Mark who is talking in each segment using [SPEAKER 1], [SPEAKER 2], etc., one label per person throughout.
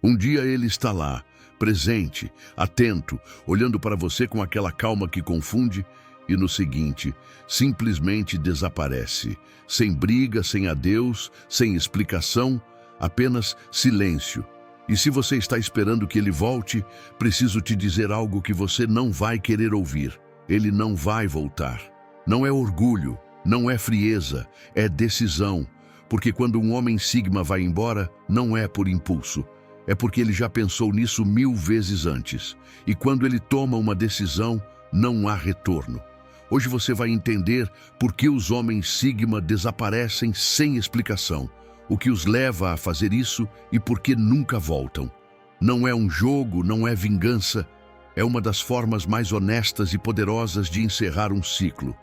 [SPEAKER 1] Um dia ele está lá, presente, atento, olhando para você com aquela calma que confunde, e no seguinte, simplesmente desaparece, sem briga, sem adeus, sem explicação, apenas silêncio. E se você está esperando que ele volte, preciso te dizer algo que você não vai querer ouvir. Ele não vai voltar. Não é orgulho, não é frieza, é decisão. Porque quando um homem sigma vai embora, não é por impulso. É porque ele já pensou nisso 1000 vezes antes. E quando ele toma uma decisão, não há retorno. Hoje você vai entender por que os homens sigma desaparecem sem explicação, o que os leva a fazer isso e por que nunca voltam. Não é um jogo, não é vingança, é uma das formas mais honestas e poderosas de encerrar um ciclo.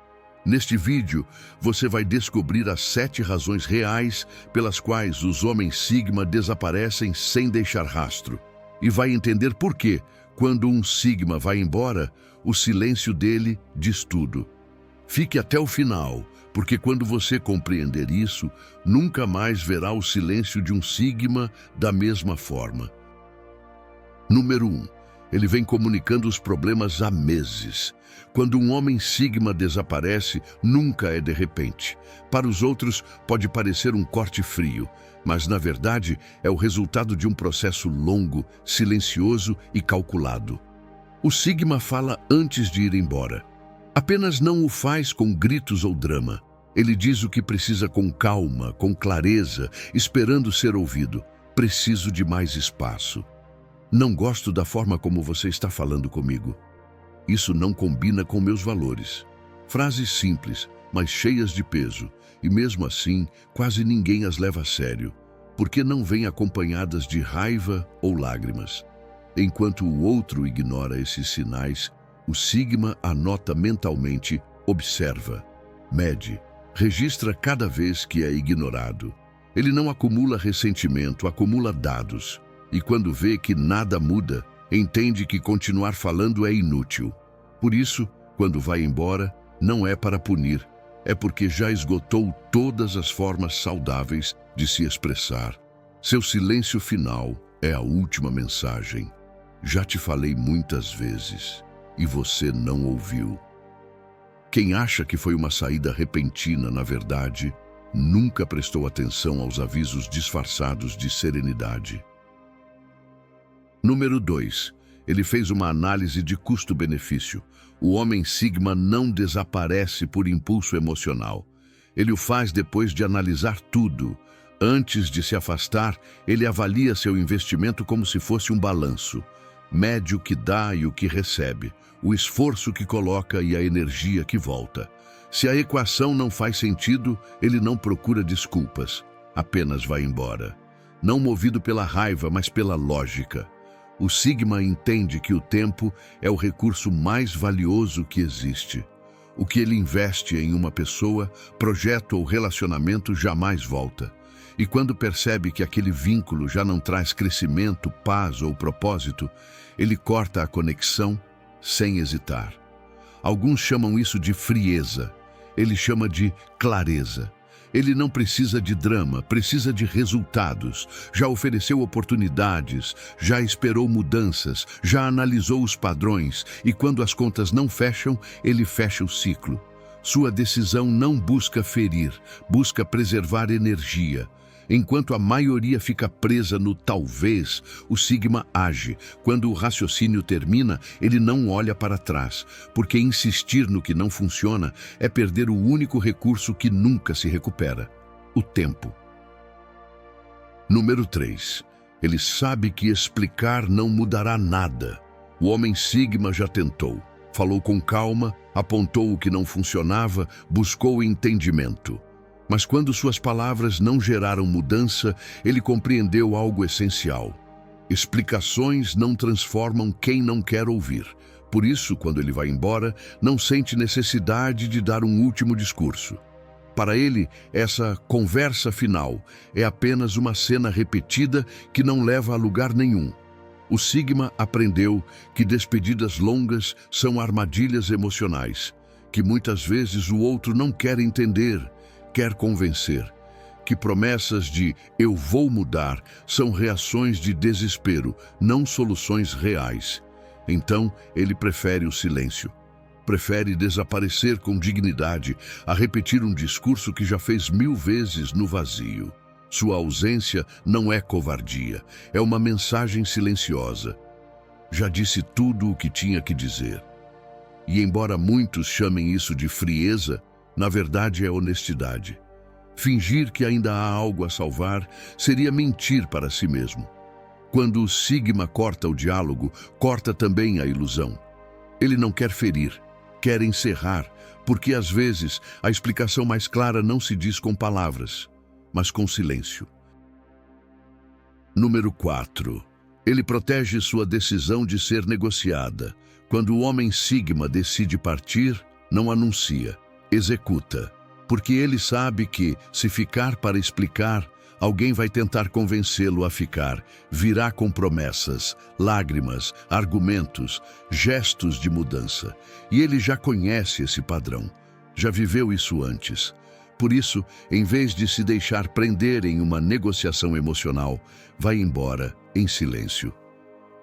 [SPEAKER 1] Neste vídeo, você vai descobrir as 7 razões reais pelas quais os homens sigma desaparecem sem deixar rastro. E vai entender por que, quando um sigma vai embora, o silêncio dele diz tudo. Fique até o final, porque quando você compreender isso, nunca mais verá o silêncio de um sigma da mesma forma. Número 1. Ele vem comunicando os problemas há meses. Quando um homem sigma desaparece, nunca é de repente. Para os outros, pode parecer um corte frio, mas na verdade é o resultado de um processo longo, silencioso e calculado. O sigma fala antes de ir embora. Apenas não o faz com gritos ou drama. Ele diz o que precisa com calma, com clareza, esperando ser ouvido. Preciso de mais espaço. Não gosto da forma como você está falando comigo. Isso não combina com meus valores. Frases simples, mas cheias de peso, e mesmo assim, quase ninguém as leva a sério, porque não vêm acompanhadas de raiva ou lágrimas. Enquanto o outro ignora esses sinais, o sigma anota mentalmente, observa, mede, registra cada vez que é ignorado. Ele não acumula ressentimento, acumula dados. E quando vê que nada muda, entende que continuar falando é inútil. Por isso, quando vai embora, não é para punir, é porque já esgotou todas as formas saudáveis de se expressar. Seu silêncio final é a última mensagem. Já te falei muitas vezes, e você não ouviu. Quem acha que foi uma saída repentina, na verdade, nunca prestou atenção aos avisos disfarçados de serenidade. Número 2. Ele fez uma análise de custo-benefício. O homem sigma não desaparece por impulso emocional. Ele o faz depois de analisar tudo. Antes de se afastar, ele avalia seu investimento como se fosse um balanço. Mede o que dá e o que recebe, o esforço que coloca e a energia que volta. Se a equação não faz sentido, ele não procura desculpas, apenas vai embora. Não movido pela raiva, mas pela lógica. O sigma entende que o tempo é o recurso mais valioso que existe. O que ele investe em uma pessoa, projeto ou relacionamento jamais volta. E quando percebe que aquele vínculo já não traz crescimento, paz ou propósito, ele corta a conexão sem hesitar. Alguns chamam isso de frieza. Ele chama de clareza. Ele não precisa de drama, precisa de resultados. Já ofereceu oportunidades, já esperou mudanças, já analisou os padrões e quando as contas não fecham, ele fecha o ciclo. Sua decisão não busca ferir, busca preservar energia. Enquanto a maioria fica presa no talvez, o sigma age. Quando o raciocínio termina, ele não olha para trás, porque insistir no que não funciona é perder o único recurso que nunca se recupera: o tempo. Número 3. Ele sabe que explicar não mudará nada. O homem sigma já tentou. Falou com calma, apontou o que não funcionava, buscou entendimento. Mas quando suas palavras não geraram mudança, ele compreendeu algo essencial. Explicações não transformam quem não quer ouvir. Por isso, quando ele vai embora, não sente necessidade de dar um último discurso. Para ele, essa conversa final é apenas uma cena repetida que não leva a lugar nenhum. O sigma aprendeu que despedidas longas são armadilhas emocionais, que muitas vezes o outro não quer entender, quer convencer. que promessas de "eu vou mudar" são reações de desespero, não soluções reais. Então, ele prefere o silêncio. Prefere desaparecer com dignidade a repetir um discurso que já fez 1000 vezes no vazio. Sua ausência não é covardia, é uma mensagem silenciosa. Já disse tudo o que tinha que dizer. E embora muitos chamem isso de frieza, na verdade é honestidade. Fingir que ainda há algo a salvar seria mentir para si mesmo. Quando o Sigma corta o diálogo, corta também a ilusão. Ele não quer ferir, quer encerrar, porque às vezes a explicação mais clara não se diz com palavras, mas com silêncio. Número 4. Ele protege sua decisão de ser negociada. Quando o homem Sigma decide partir, não anuncia, executa, porque ele sabe que, se ficar para explicar, alguém vai tentar convencê-lo a ficar, virá com promessas, lágrimas, argumentos, gestos de mudança. E ele já conhece esse padrão, já viveu isso antes. Por isso, em vez de se deixar prender em uma negociação emocional, vai embora em silêncio.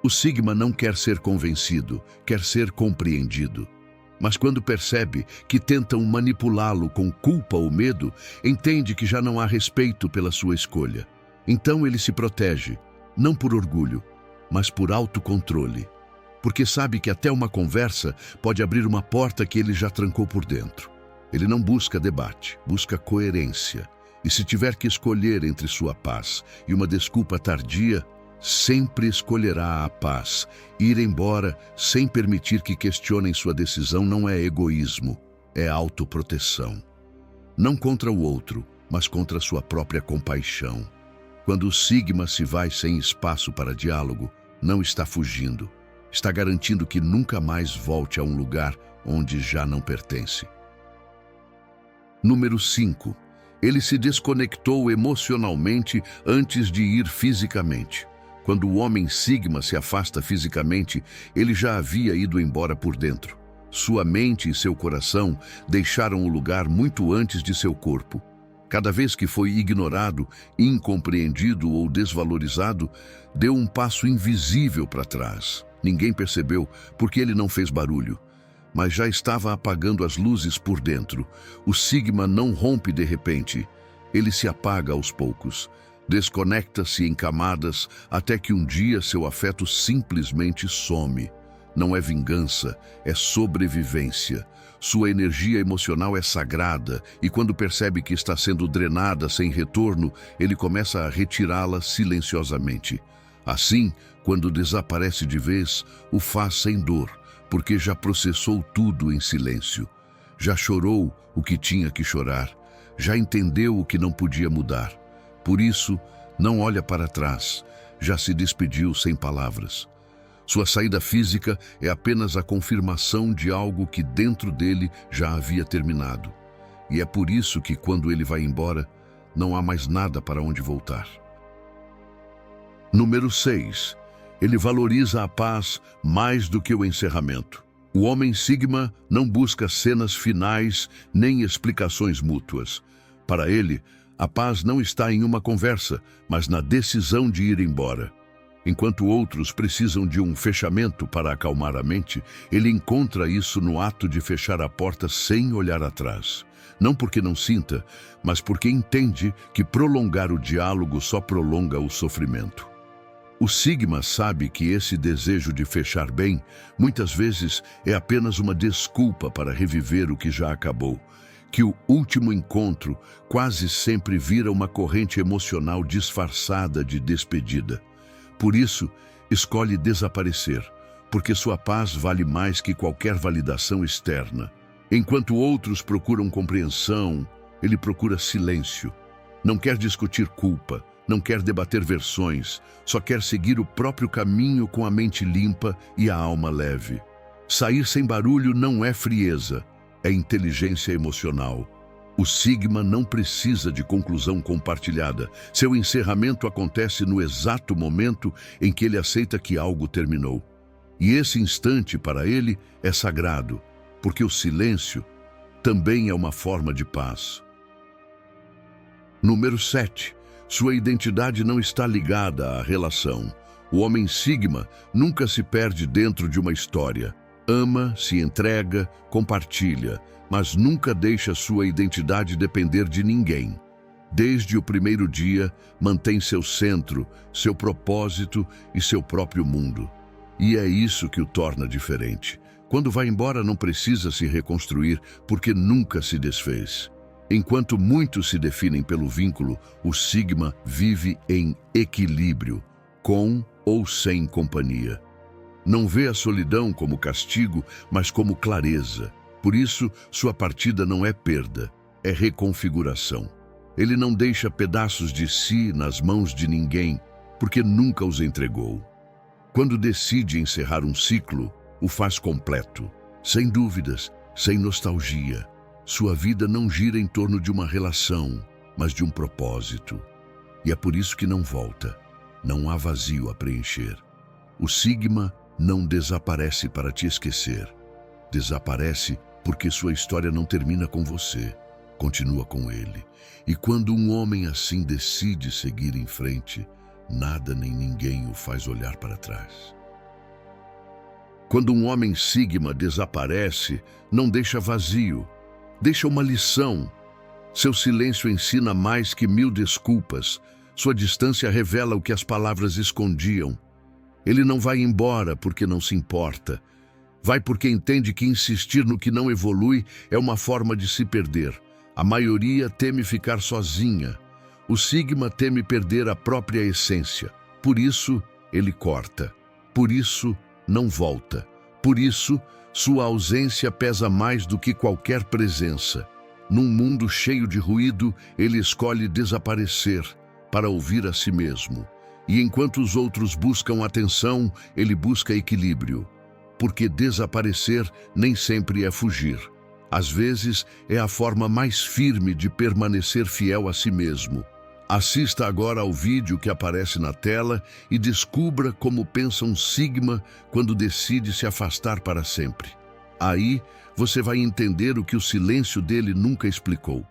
[SPEAKER 1] O Sigma não quer ser convencido, quer ser compreendido. Mas quando percebe que tentam manipulá-lo com culpa ou medo, entende que já não há respeito pela sua escolha. Então ele se protege, não por orgulho, mas por autocontrole. Porque sabe que até uma conversa pode abrir uma porta que ele já trancou por dentro. Ele não busca debate, busca coerência. E se tiver que escolher entre sua paz e uma desculpa tardia, sempre escolherá a paz. Ir embora sem permitir que questionem sua decisão não é egoísmo, é autoproteção. Não contra o outro, mas contra sua própria compaixão. Quando o Sigma se vai sem espaço para diálogo, não está fugindo. Está garantindo que nunca mais volte a um lugar onde já não pertence. Número 5. Ele se desconectou emocionalmente antes de ir fisicamente. Quando o homem Sigma se afasta fisicamente, ele já havia ido embora por dentro. Sua mente e seu coração deixaram o lugar muito antes de seu corpo. Cada vez que foi ignorado, incompreendido ou desvalorizado, deu um passo invisível para trás. Ninguém percebeu porque ele não fez barulho, mas já estava apagando as luzes por dentro. O Sigma não rompe de repente, ele se apaga aos poucos. Desconecta-se em camadas até que um dia seu afeto simplesmente some. Não é vingança, é sobrevivência. Sua energia emocional é sagrada e quando percebe que está sendo drenada sem retorno, ele começa a retirá-la silenciosamente. Assim, quando desaparece de vez, o faz sem dor, porque já processou tudo em silêncio. Já chorou o que tinha que chorar, já entendeu o que não podia mudar. Por isso, não olha para trás, já se despediu sem palavras. Sua saída física é apenas a confirmação de algo que dentro dele já havia terminado. E é por isso que quando ele vai embora, não há mais nada para onde voltar. Número 6. Ele valoriza a paz mais do que o encerramento. O homem Sigma não busca cenas finais nem explicações mútuas. Para ele, a paz não está em uma conversa, mas na decisão de ir embora. Enquanto outros precisam de um fechamento para acalmar a mente, ele encontra isso no ato de fechar a porta sem olhar atrás. Não porque não sinta, mas porque entende que prolongar o diálogo só prolonga o sofrimento. O Sigma sabe que esse desejo de fechar bem, muitas vezes, é apenas uma desculpa para reviver o que já acabou. Que o último encontro quase sempre vira uma corrente emocional disfarçada de despedida. Por isso, escolhe desaparecer, porque sua paz vale mais que qualquer validação externa. Enquanto outros procuram compreensão, ele procura silêncio. Não quer discutir culpa, não quer debater versões, só quer seguir o próprio caminho com a mente limpa e a alma leve. Sair sem barulho não é frieza, é inteligência emocional. O Sigma não precisa de conclusão compartilhada. Seu encerramento acontece no exato momento em que ele aceita que algo terminou. E esse instante, para ele, é sagrado, porque o silêncio também é uma forma de paz. Número 7. Sua identidade não está ligada à relação. O homem Sigma nunca se perde dentro de uma história. Ama, se entrega, compartilha, mas nunca deixa sua identidade depender de ninguém. Desde o primeiro dia, mantém seu centro, seu propósito e seu próprio mundo. E é isso que o torna diferente. Quando vai embora, não precisa se reconstruir, porque nunca se desfez. Enquanto muitos se definem pelo vínculo, o Sigma vive em equilíbrio, com ou sem companhia. Não vê a solidão como castigo, mas como clareza. Por isso, sua partida não é perda, é reconfiguração. Ele não deixa pedaços de si nas mãos de ninguém, porque nunca os entregou. Quando decide encerrar um ciclo, o faz completo, sem dúvidas, sem nostalgia. Sua vida não gira em torno de uma relação, mas de um propósito. E é por isso que não volta. Não há vazio a preencher. O Sigma não desaparece para te esquecer. Desaparece porque sua história não termina com você. Continua com ele. E quando um homem assim decide seguir em frente, nada nem ninguém o faz olhar para trás. Quando um homem Sigma desaparece, não deixa vazio, deixa uma lição. Seu silêncio ensina mais que 1000 desculpas. Sua distância revela o que as palavras escondiam. Ele não vai embora porque não se importa. Vai porque entende que insistir no que não evolui é uma forma de se perder. A maioria teme ficar sozinha. O Sigma teme perder a própria essência. Por isso, ele corta. Por isso, não volta. Por isso, sua ausência pesa mais do que qualquer presença. Num mundo cheio de ruído, ele escolhe desaparecer para ouvir a si mesmo. E enquanto os outros buscam atenção, ele busca equilíbrio. Porque desaparecer nem sempre é fugir. Às vezes, é a forma mais firme de permanecer fiel a si mesmo. Assista agora ao vídeo que aparece na tela e descubra como pensa um Sigma quando decide se afastar para sempre. Aí, você vai entender o que o silêncio dele nunca explicou.